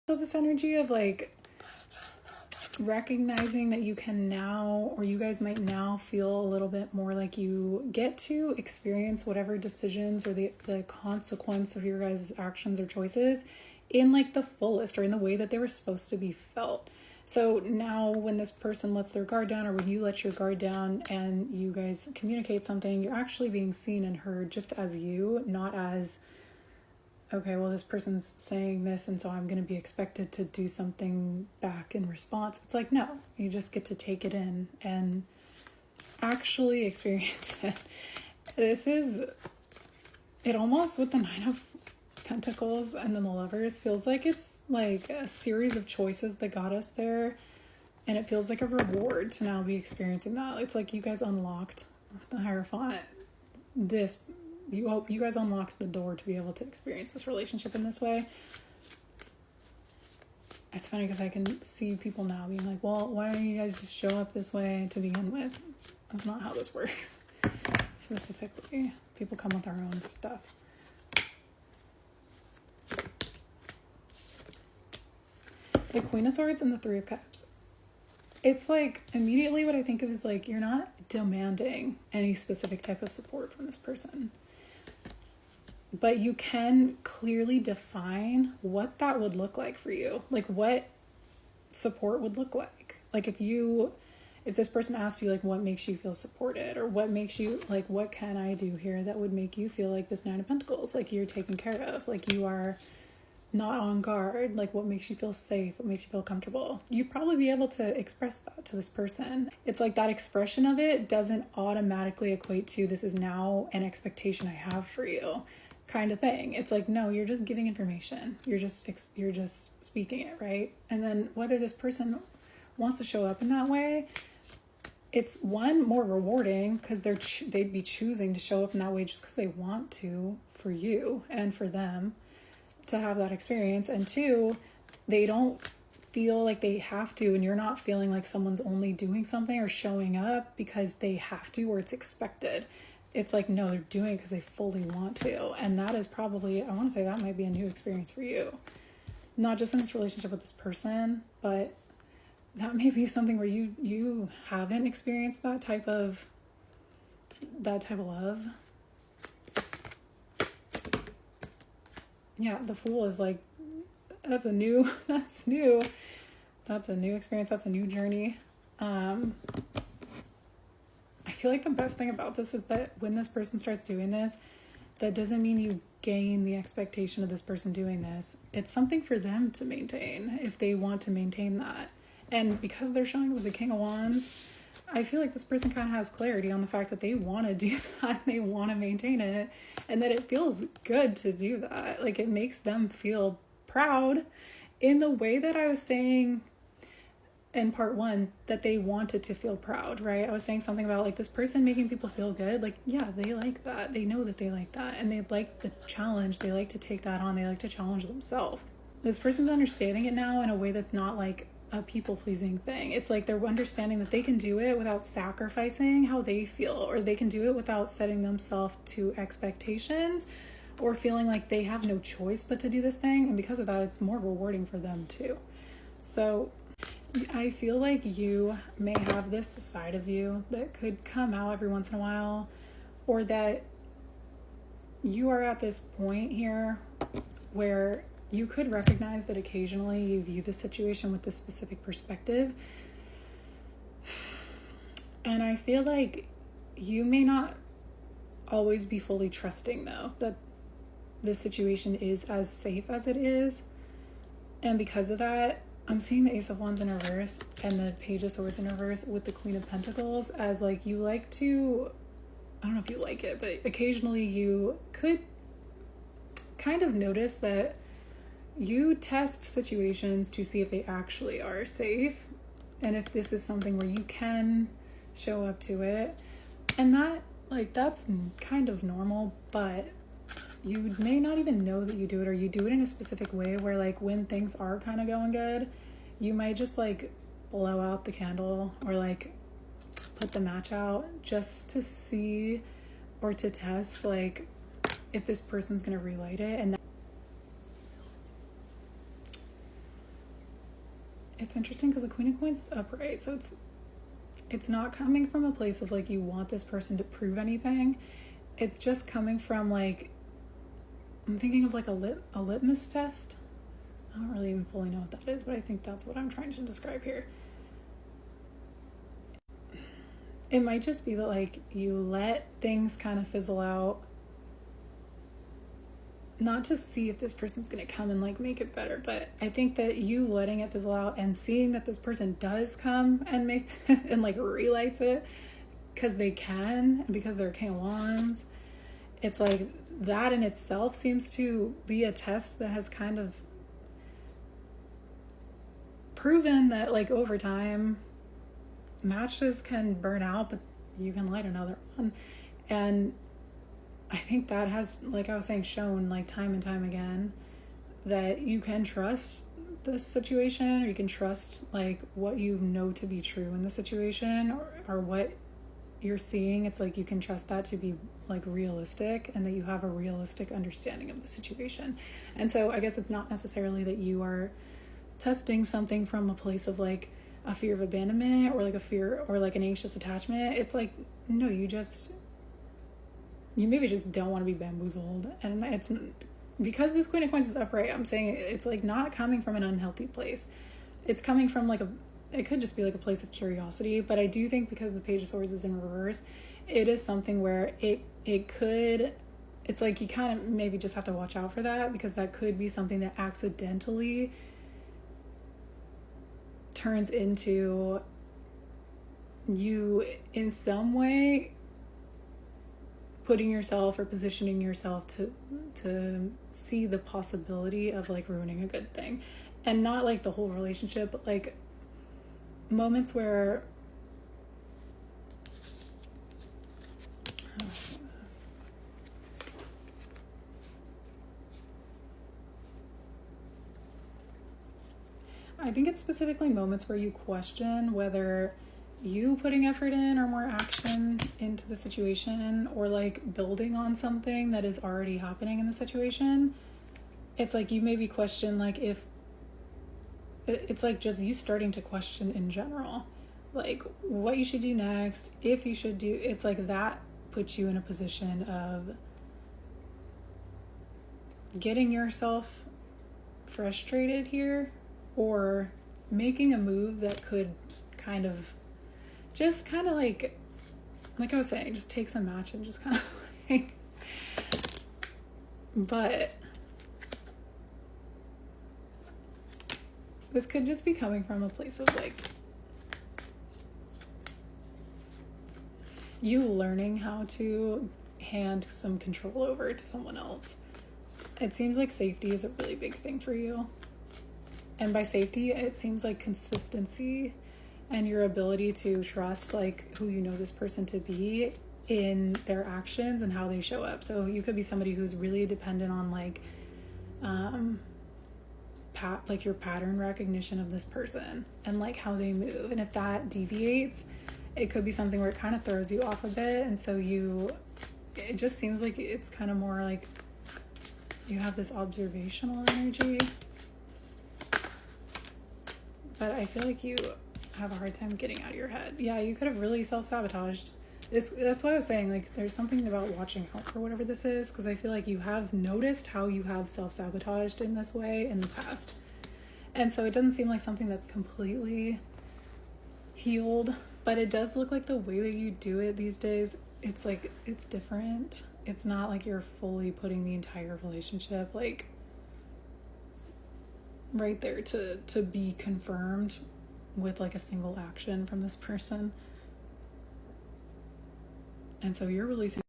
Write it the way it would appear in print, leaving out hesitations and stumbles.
So this energy of like recognizing that you can now, or you guys might now feel a little bit more like you get to experience whatever decisions or the consequence of your guys' actions or choices in like the fullest, or in the way that they were supposed to be felt. So now when this person lets their guard down, or when you let your guard down and you guys communicate something, you're actually being seen and heard just as you, not as, okay, well, this person's saying this, and so I'm going to be expected to do something back in response. It's like, no, you just get to take it in and actually experience it. This is, it almost, with the Nine of Pentacles and then the Lovers, feels like it's like a series of choices that got us there. And it feels like a reward to now be experiencing that. It's like you guys unlocked the Hierophant. You guys unlocked the door to be able to experience this relationship in this way. It's funny because I can see people now being like, well, why don't you guys just show up this way to begin with? That's not how this works. Specifically, people come with their own stuff. The Queen of Swords and the Three of Cups. It's like, immediately what I think of is like, you're not demanding any specific type of support from this person. But you can clearly define what that would look like for you. Like what support would look like. Like if this person asked you like, what makes you feel supported? Or what makes you, like, what can I do here that would make you feel like this Nine of Pentacles? Like you're taken care of. Like you are not on guard. Like what makes you feel safe? What makes you feel comfortable? You'd probably be able to express that to this person. It's like that expression of it doesn't automatically equate to, this is now an expectation I have for you, kind of thing. It's like, no, you're just giving information. You're just speaking it, right? And then whether this person wants to show up in that way, it's one, more rewarding because they'd be choosing to show up in that way just because they want to, for you and for them to have that experience. And two, they don't feel like they have to, and you're not feeling like someone's only doing something or showing up because they have to or it's expected. It's like, no, they're doing it because they fully want to. And that is probably, I want to say that might be a new experience for you. Not just in this relationship with this person, but that may be something where you haven't experienced that type of love. Yeah, the Fool is like, that's new experience. That's a new journey. I feel like the best thing about this is that when this person starts doing this, that doesn't mean you gain the expectation of this person doing this. It's something for them to maintain if they want to maintain that. And because they're showing it as a King of Wands, I feel like this person kind of has clarity on the fact that they want to do that. They want to maintain it, and that it feels good to do that. Like it makes them feel proud in the way that I was saying in part one, that they wanted to feel proud, right? I was saying something about like this person making people feel good. Like, yeah, they like that. They know that they like that. And they like the challenge. They like to take that on. They like to challenge themselves. This person's understanding it now in a way that's not like a people-pleasing thing. It's like they're understanding that they can do it without sacrificing how they feel, or they can do it without setting themselves to expectations or feeling like they have no choice but to do this thing. And because of that, it's more rewarding for them too. So I feel like you may have this side of you that could come out every once in a while, or that you are at this point here where you could recognize that occasionally you view the situation with this specific perspective. And I feel like you may not always be fully trusting, though, that this situation is as safe as it is. And because of that, I'm seeing the Ace of Wands in reverse and the Page of Swords in reverse with the Queen of Pentacles as like you like to, I don't know if you like it, but occasionally you could kind of notice that you test situations to see if they actually are safe and if this is something where you can show up to it. And that, like, that's kind of normal, but you may not even know that you do it, or you do it in a specific way where like when things are kind of going good, you might just like blow out the candle or like put the match out just to see or to test like if this person's gonna relight it. And it's interesting because the Queen of Coins is upright, so it's not coming from a place of like you want this person to prove anything. It's just coming from like, I'm thinking of like a litmus test. I don't really even fully know what that is, but I think that's what I'm trying to describe here. It might just be that like you let things kind of fizzle out, not to see if this person's going to come and like make it better, but I think that you letting it fizzle out and seeing that this person does come and make and like relights it because they can and because they're King of Wands, it's like that in itself seems to be a test that has kind of proven that like over time matches can burn out, but you can light another one. And I think that has, like I was saying, shown like time and time again that you can trust this situation, or you can trust like what you know to be true in the situation, or what you're seeing. It's like you can trust that to be like realistic, and that you have a realistic understanding of the situation. And so I guess it's not necessarily that you are testing something from a place of like a fear of abandonment or like a fear or like an anxious attachment. It's like, no, you maybe just don't want to be bamboozled. And it's because this Queen of Coins is upright, I'm saying it's like not coming from an unhealthy place. It's coming from like it could just be like a place of curiosity. But I do think because the Page of Swords is in reverse, it is something where it's like you kind of maybe just have to watch out for that, because that could be something that accidentally turns into you in some way putting yourself or positioning yourself to see the possibility of like ruining a good thing. And not like the whole relationship, but like moments where I think it's specifically moments where you question whether you putting effort in or more action into the situation, or like building on something that is already happening in the situation. It's like you maybe question like if it's like just you starting to question in general, like what you should do next, if you should do. It's like that puts you in a position of getting yourself frustrated here, or making a move that could kind of like I was saying, just take some match and just kind of like, but this could just be coming from a place of like you learning how to hand some control over to someone else. It seems like safety is a really big thing for you. And by safety, it seems like consistency and your ability to trust like who you know this person to be in their actions and how they show up. So you could be somebody who's really dependent on like like your pattern recognition of this person and like how they move. And if that deviates, it could be something where it kind of throws you off a bit. And so it just seems like it's kind of more like you have this observational energy. But I feel like you have a hard time getting out of your head. Yeah, you could have really self-sabotaged. That's why I was saying, like, there's something about watching out for whatever this is, because I feel like you have noticed how you have self-sabotaged in this way in the past. And so it doesn't seem like something that's completely healed, but it does look like the way that you do it these days, it's like, it's different. It's not like you're fully putting the entire relationship, like, right there to be confirmed with like a single action from this person. And so you're releasing